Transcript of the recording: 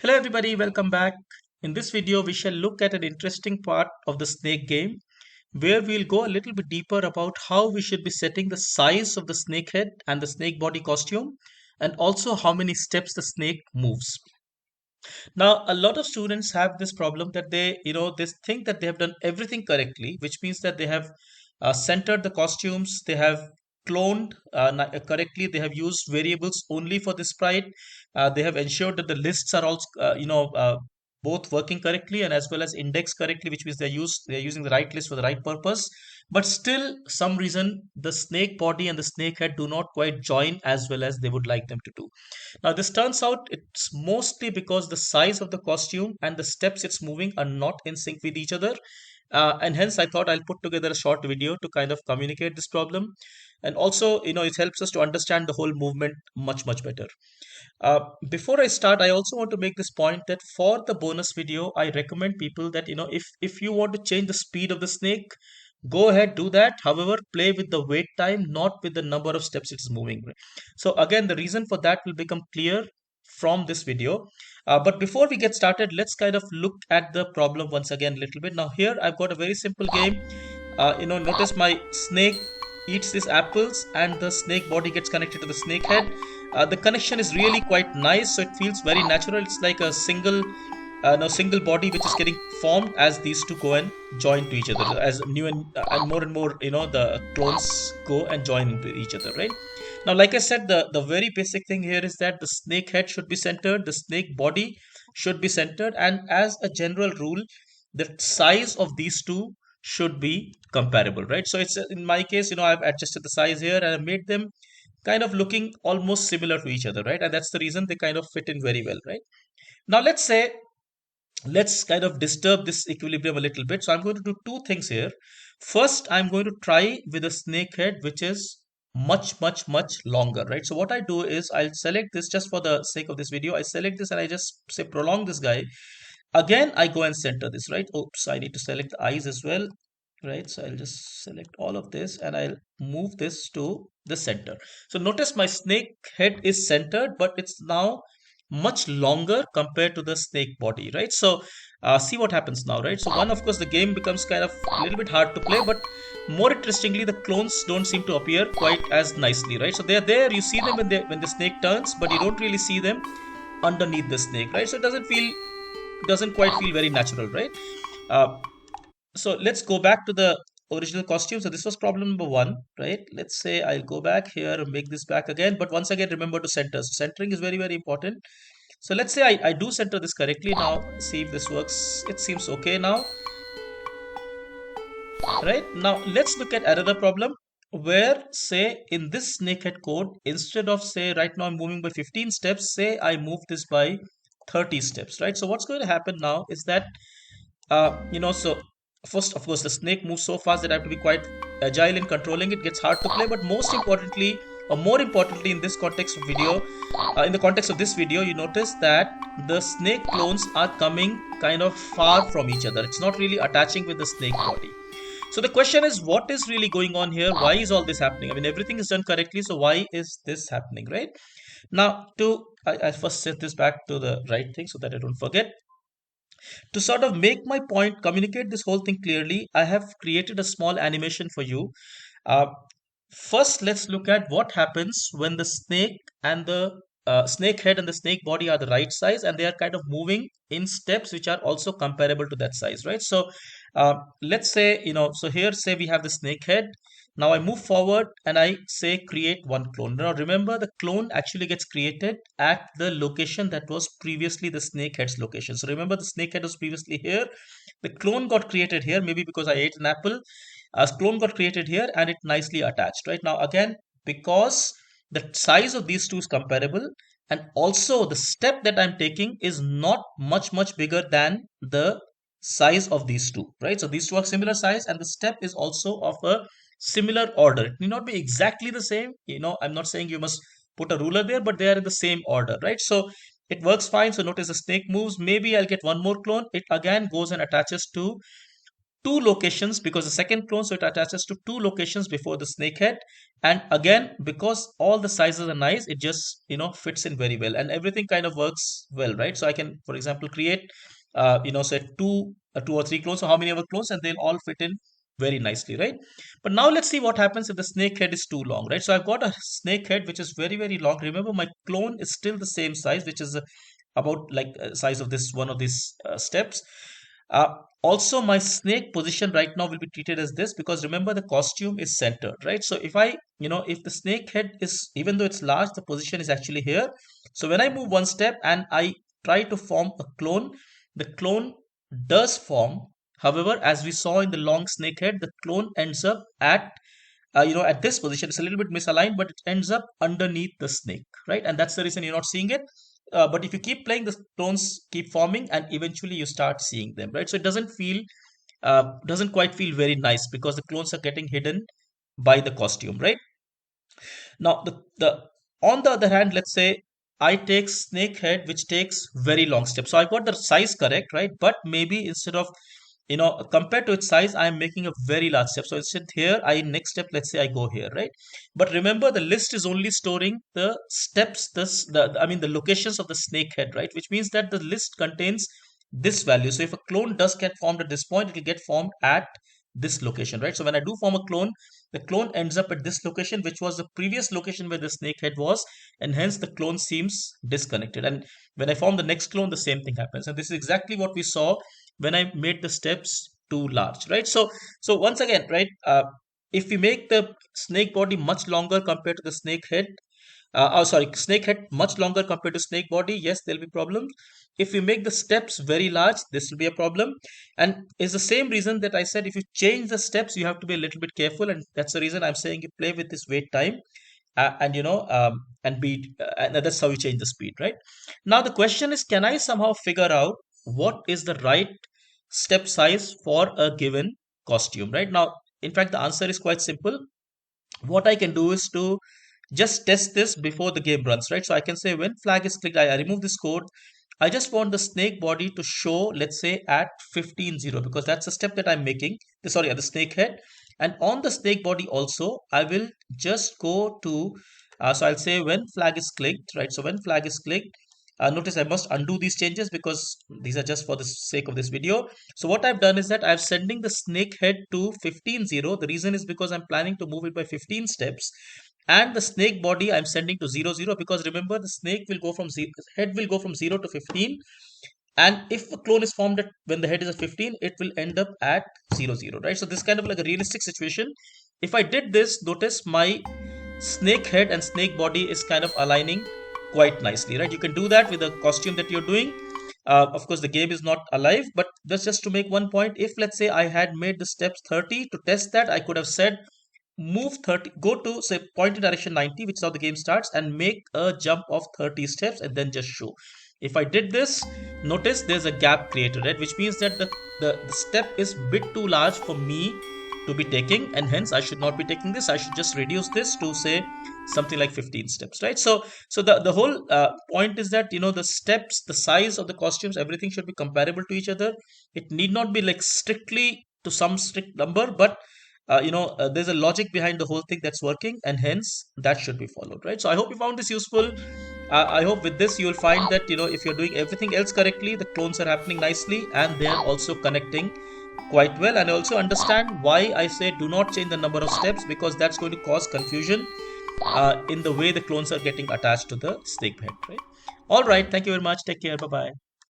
Hello everybody, welcome back. In this video, we shall look at an interesting part of the snake game where we'll go a little bit deeper about how we should be setting the size of the snake head and the snake body costume and also how many steps the snake moves. Now, a lot of students have this problem that they think that they have done everything correctly, which means that they have centered the costumes, they have cloned correctly, they have used variables only for the sprite, they have ensured that the lists are also, both working correctly and as well as indexed correctly, which means they're using the right list for the right purpose. But still, some reason the snake body and the snake head do not quite join as well as they would like them to do. Now, this turns out it's mostly because the size of the costume and the steps it's moving are not in sync with each other. And hence, I thought I'll put together a short video to kind of communicate this problem. And also, it helps us to understand the whole movement much, much better. Before I start, I also want to make this point that for the bonus video, I recommend people that, if you want to change the speed of the snake, go ahead, do that. However, play with the wait time, not with the number of steps it's moving. So again, the reason for that will become clear from this video. But before we get started, let's kind of look at the problem once again a little bit. Now here I've got a very simple game. Notice my snake eats these apples and the snake body gets connected to the snake head. The connection is really quite nice, so it feels very natural. It's like a single body which is getting formed as these two go and join to each other, as new and more the clones go and join into each other, right? Now, like I said, the very basic thing here is that the snake head should be centered, the snake body should be centered, and as a general rule, the size of these two should be comparable, right? So it's in my case, I've adjusted the size here and I made them kind of looking almost similar to each other, right? And that's the reason they kind of fit in very well, right? Now let's kind of disturb this equilibrium a little bit. So I'm going to do two things here. First, I'm going to try with a snake head which is much longer, right? So what I do is I'll select this just for the sake of this video. I select this and I just say prolong this guy. Again, I go and center this, right? Oops, I need to select the eyes as well, right? So I'll just select all of this and I'll move this to the center. So notice my snake head is centered, but it's now much longer compared to the snake body, right? So see what happens now, right? So one, of course, the game becomes kind of a little bit hard to play, but more interestingly, the clones don't seem to appear quite as nicely, right? So they're there, you see them when the snake turns, but you don't really see them underneath the snake, right? So it doesn't quite feel very natural, right? Uh, so let's go back to the original costume. So this was problem number one, right? Let's say I'll go back here and make this back again. But once again, remember to center. So centering is very, very important. So let's say I do center this correctly. Now, see if this works. It seems okay now, right? Now, let's look at another problem where, say, in this snakehead code, instead of, say, right now I'm moving by 15 steps, say I move this by 30 steps, right? So what's going to happen now is that so first, of course, the snake moves so fast that I have to be quite agile in controlling it. Gets hard to play, but most importantly, or more importantly, in this context of video, in the context of this video, you notice that the snake clones are coming kind of far from each other. It's not really attaching with the snake body. So the question is, what is really going on here? Why is all this happening? I mean, everything is done correctly, so why is this happening, right? Now, I first set this back to the right thing so that I don't forget. To sort of make my point, communicate this whole thing clearly, I have created a small animation for you. Uh, First, let's look at what happens when the snake and the snake head and the snake body are the right size and they are kind of moving in steps which are also comparable to that size, right? So let's say, so here say we have the snake head. Now I move forward and I say create one clone. Now remember, the clone actually gets created at the location that was previously the snake head's location. So remember, the snake head was previously here. The clone got created here, maybe because I ate an apple. A clone got created here and it nicely attached, right? Now again, because the size of these two is comparable and also the step that I'm taking is not much bigger than the size of these two, right? So these two are similar size and the step is also of a similar order. It need not be exactly the same. I'm not saying you must put a ruler there, but they are in the same order, right? So it works fine. So notice the snake moves. Maybe I'll get one more clone. It again goes and attaches to two locations because the second clone, so it attaches to two locations before the snake head. And again, because all the sizes are nice, it just fits in very well, and everything kind of works well, right? So I can, for example, create say two or three clones, so how many ever clones, and they'll all fit in very nicely, right? But now let's see what happens if the snake head is too long, right? So I've got a snake head which is very, very long. Remember, my clone is still the same size, which is about like size of this one of these steps. Also, my snake position right now will be treated as this, because remember, the costume is centered, right? So if if the snake head is, even though it's large, the position is actually here. So when I move one step and I try to form a clone, the clone does form. However, as we saw in the long snake head, the clone ends up at this position. It's a little bit misaligned, but it ends up underneath the snake, right? And that's the reason you're not seeing it. But if you keep playing, the clones keep forming, and eventually you start seeing them, right? So it doesn't quite feel very nice because the clones are getting hidden by the costume, right? Now, the on the other hand, let's say I take snakehead, which takes very long steps. So I got the size correct, right? But maybe instead of compared to its size, I am making a very large step. So instead here, I next step, let's say I go here, right? But remember, the list is only storing the steps, I mean the locations of the snakehead, right? Which means that the list contains this value. So if a clone does get formed at this point, it will get formed at this location, right? So when I do form a clone, the clone ends up at this location, which was the previous location where the snakehead was, and hence the clone seems disconnected. And when I form the next clone, the same thing happens. And this is exactly what we saw when I made the steps too large, right? So once again, right, if we make the snake body much longer compared to the snake head, snake head much longer compared to snake body, yes, there'll be problems. If we make the steps very large, this will be a problem. And it's the same reason that I said if you change the steps, you have to be a little bit careful, and that's the reason I'm saying you play with this wait time, and and beat, and that's how you change the speed, right? Now the question is, can I somehow figure out what is the right step size for a given costume, right? Now, in fact, the answer is quite simple. What I can do is to just test this before the game runs, right? So I can say when flag is clicked, I remove this code. I just want the snake body to show, let's say, at 15:0, because that's the step that I'm making. Sorry, at the snake head. And on the snake body also, I will just go to, so I'll say when flag is clicked, right? So when flag is clicked, notice I must undo these changes because these are just for the sake of this video. So what I've done is that I'm sending the snake head to 15:0. The reason is because I'm planning to move it by 15 steps. And the snake body I'm sending to 0, 0, because remember, the snake will go from head will go from 0 to 15. And if a clone is formed when the head is at 15, it will end up at 0, 0, right? So this is kind of like a realistic situation. If I did this, notice my snake head and snake body is kind of aligning quite nicely, right? You can do that with the costume that you're doing. Of course, the game is not alive, but that's just to make one point. If let's say I had made the steps 30 to test that, I could have said move 30, go to say point in direction 90, which is how the game starts, and make a jump of 30 steps and then just show. If I did this, notice there's a gap created, right? Which means that the step is bit too large for me to be taking, and hence I should not be taking this. I should just reduce this to say something like 15 steps, right? So the whole point is that the steps, the size of the costumes, everything should be comparable to each other. It need not be like strictly to some strict number, but there's a logic behind the whole thing that's working, and hence that should be followed, right? So I hope you found this useful. I hope with this you'll find that if you're doing everything else correctly, the clones are happening nicely and they're also connecting quite well. And I also understand why I say do not change the number of steps, because that's going to cause confusion in the way the clones are getting attached to the snake head, right? All right, thank you very much. Take care. Bye bye.